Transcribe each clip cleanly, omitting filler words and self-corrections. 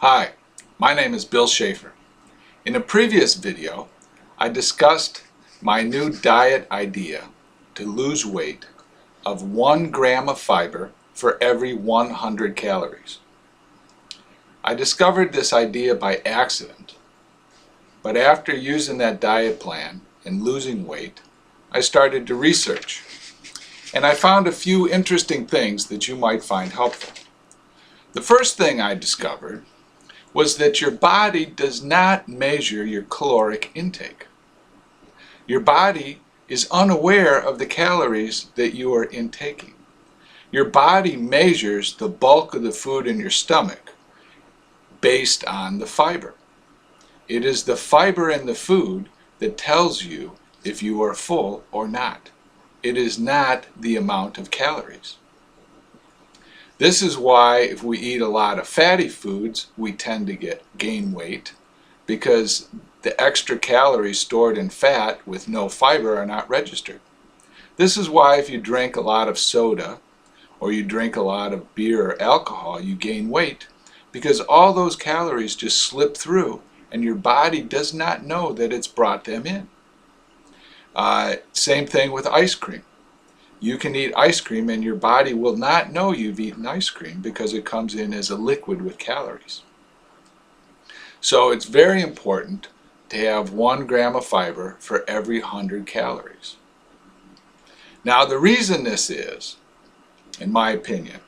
Hi, my name is Bill Schaeffer. In a previous video, I discussed my new diet idea to lose weight of 1 gram of fiber for every 100 calories. I discovered this idea by accident, but after using that diet plan and losing weight, I started to research, and I found a few interesting things that you might find helpful. The first thing I discovered was that your body does not measure your caloric intake. Your body is unaware of the calories that you are intaking. Your body measures the bulk of the food in your stomach based on the fiber. It is the fiber in the food that tells you if you are full or not. It is not the amount of calories. This is why if we eat a lot of fatty foods, we tend to gain weight, because the extra calories stored in fat with no fiber are not registered. This is why if you drink a lot of soda or you drink a lot of beer or alcohol, you gain weight, because all those calories just slip through and your body does not know that it's brought them in. Same thing with ice cream. You can eat ice cream and your body will not know you've eaten ice cream because it comes in as a liquid with calories. So it's very important to have 1 gram of fiber for every 100 calories. Now the reason this is, in my opinion,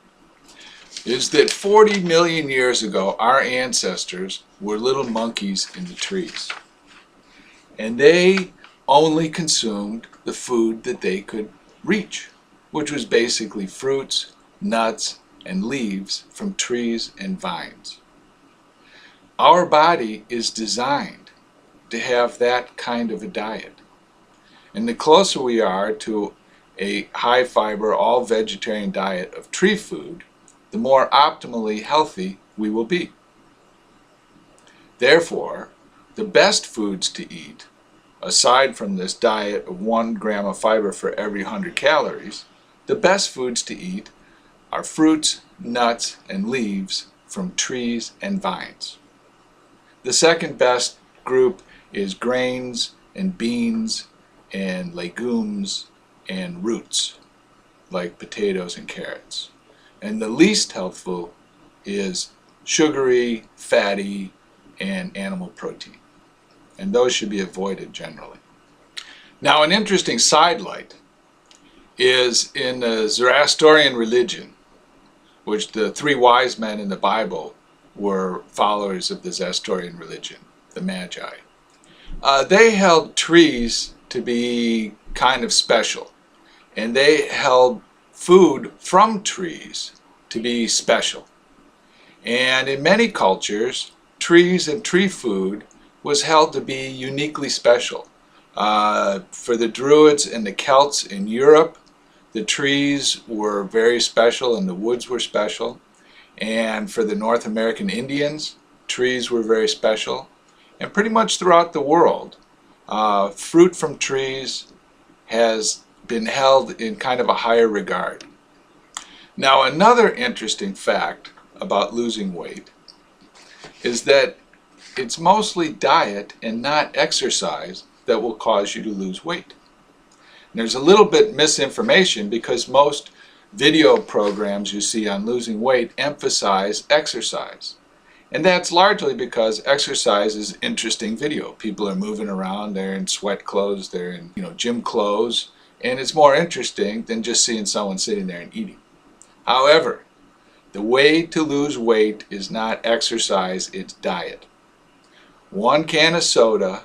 is that 40 million years ago our ancestors were little monkeys in the trees. And they only consumed the food that they could reach, which was basically fruits, nuts, and leaves from trees and vines. Our body is designed to have that kind of a diet. And the closer we are to a high fiber, all vegetarian diet of tree food, the more optimally healthy we will be. Therefore, the best foods to eat, aside from this diet of 1 gram of fiber for every 100 calories, the best foods to eat are fruits, nuts, and leaves from trees and vines. The second best group is grains and beans and legumes and roots, like potatoes and carrots. And the least healthful is sugary, fatty, and animal protein. And those should be avoided generally. Now, an interesting sidelight is in the Zoroastrian religion, which the 3 wise men in the Bible were followers of the Zoroastrian religion, the Magi. They held trees to be kind of special, and they held food from trees to be special. And in many cultures, trees and tree food was held to be uniquely special. For the Druids and the Celts in Europe, the trees were very special and the woods were special. And for the North American Indians, trees were very special. And pretty much throughout the world, fruit from trees has been held in kind of a higher regard. Now, another interesting fact about losing weight is that it's mostly diet and not exercise that will cause you to lose weight. And there's a little bit misinformation because most video programs you see on losing weight emphasize exercise. And that's largely because exercise is interesting video. People are moving around, they're in sweat clothes, they're in gym clothes, and it's more interesting than just seeing someone sitting there and eating. However, the way to lose weight is not exercise, it's diet. 1 can of soda,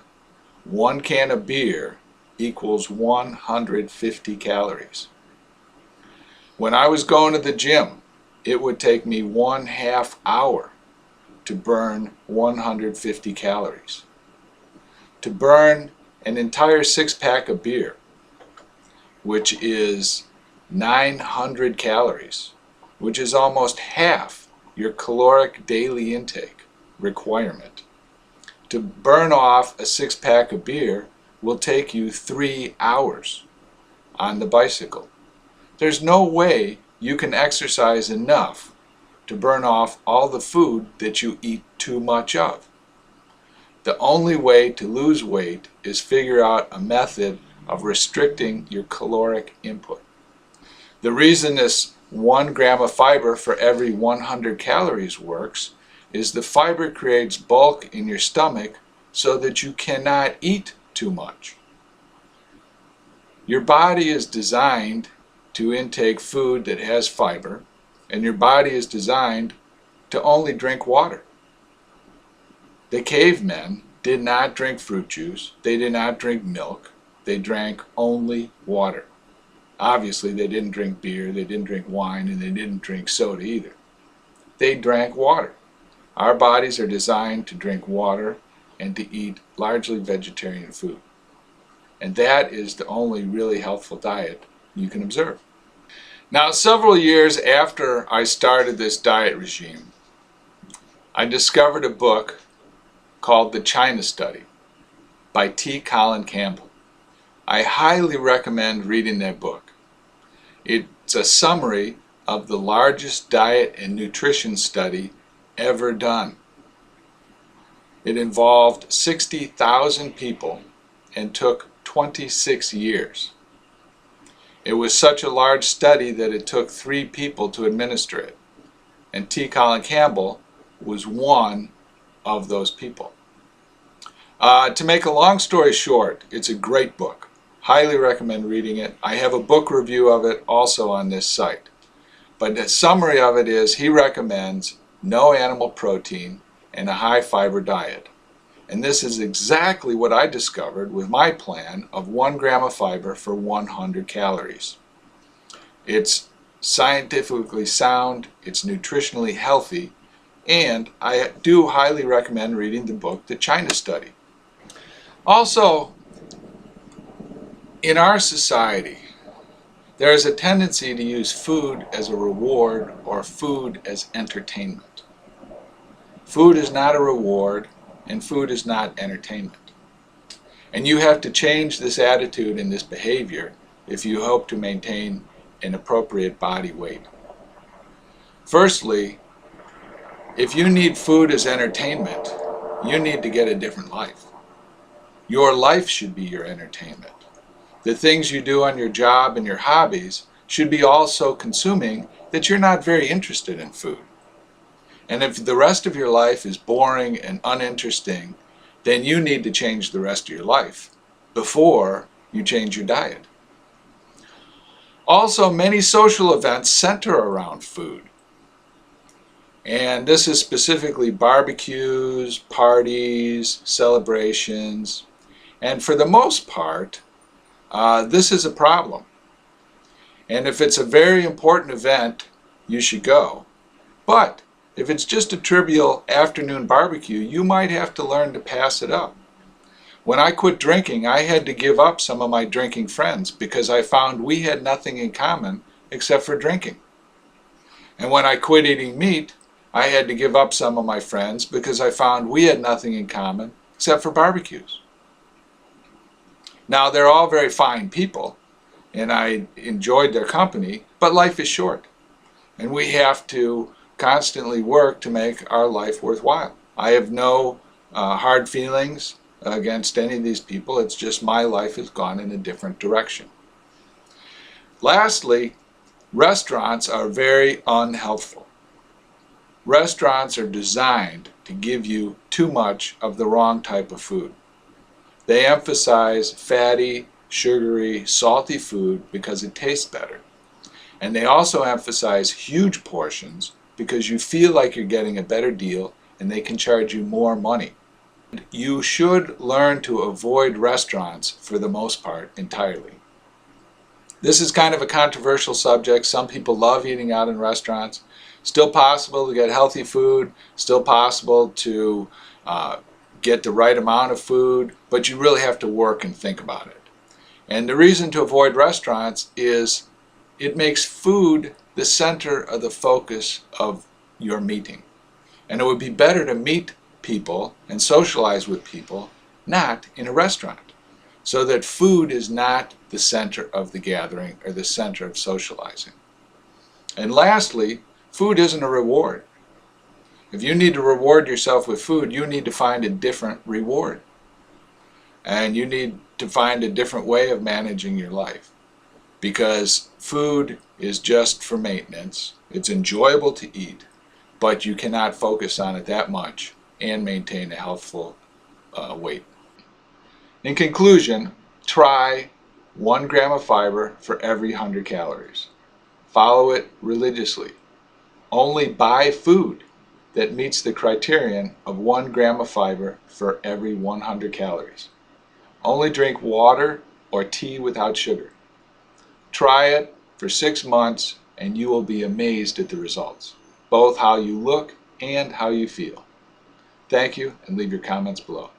1 can of beer equals 150 calories. When I was going to the gym, it would take me 1/2 hour to burn 150 calories. To burn an entire 6-pack of beer, which is 900 calories, which is almost half your caloric daily intake requirement. To burn off a 6-pack of beer will take you 3 hours on the bicycle. There's no way you can exercise enough to burn off all the food that you eat too much of. The only way to lose weight is figure out a method of restricting your caloric input. The reason this 1 gram of fiber for every 100 calories works is the fiber creates bulk in your stomach so that you cannot eat too much. Your body is designed to intake food that has fiber, and your body is designed to only drink water. The cavemen did not drink fruit juice, they did not drink milk, they drank only water. Obviously, they didn't drink beer, they didn't drink wine, and they didn't drink soda either. They drank water. Our bodies are designed to drink water and to eat largely vegetarian food. And that is the only really healthful diet you can observe. Now, several years after I started this diet regime, I discovered a book called The China Study by T. Colin Campbell. I highly recommend reading that book. It's a summary of the largest diet and nutrition study ever done. It involved 60,000 people and took 26 years. It was such a large study that it took 3 people to administer it, and T. Colin Campbell was one of those people. To make a long story short, it's a great book. Highly recommend reading it. I have a book review of it also on this site. But the summary of it is he recommends no animal protein and a high fiber diet. And this is exactly what I discovered with my plan of 1 gram of fiber for 100 calories. It's scientifically sound, it's nutritionally healthy, and I do highly recommend reading the book, The China Study. Also, in our society, there is a tendency to use food as a reward or food as entertainment. Food is not a reward, and food is not entertainment. And you have to change this attitude and this behavior if you hope to maintain an appropriate body weight. Firstly, if you need food as entertainment, you need to get a different life. Your life should be your entertainment. The things you do on your job and your hobbies should be all so consuming that you're not very interested in food. And if the rest of your life is boring and uninteresting, then you need to change the rest of your life before you change your diet. Also, many social events center around food. And this is specifically barbecues, parties, celebrations. And for the most part, this is a problem. And if it's a very important event, you should go. But if it's just a trivial afternoon barbecue, you might have to learn to pass it up. When I quit drinking, I had to give up some of my drinking friends because I found we had nothing in common except for drinking. And when I quit eating meat, I had to give up some of my friends because I found we had nothing in common except for barbecues. Now, they're all very fine people, and I enjoyed their company, but life is short, and we have to constantly work to make our life worthwhile. I have no hard feelings against any of these people. It's just my life has gone in a different direction. Lastly, restaurants are very unhelpful. Restaurants are designed to give you too much of the wrong type of food. They emphasize fatty, sugary, salty food because it tastes better. And they also emphasize huge portions because you feel like you're getting a better deal and they can charge you more money. You should learn to avoid restaurants for the most part entirely. This is kind of a controversial subject. Some people love eating out in restaurants. Still possible to get healthy food, still possible to get the right amount of food, but you really have to work and think about it. And the reason to avoid restaurants is it makes food the center of the focus of your meeting. And it would be better to meet people and socialize with people not in a restaurant, so that food is not the center of the gathering or the center of socializing. And lastly, Food isn't a reward. If you need to reward yourself with food, you need to find a different reward. And you need to find a different way of managing your life. Because food is just for maintenance. It's enjoyable to eat, but you cannot focus on it that much and maintain a healthful weight. In conclusion, try 1 gram of fiber for every 100 calories. Follow it religiously. Only buy food that meets the criterion of 1 gram of fiber for every 100 calories. Only drink water or tea without sugar. Try it for 6 months and you will be amazed at the results, both how you look and how you feel. Thank you, and leave your comments below.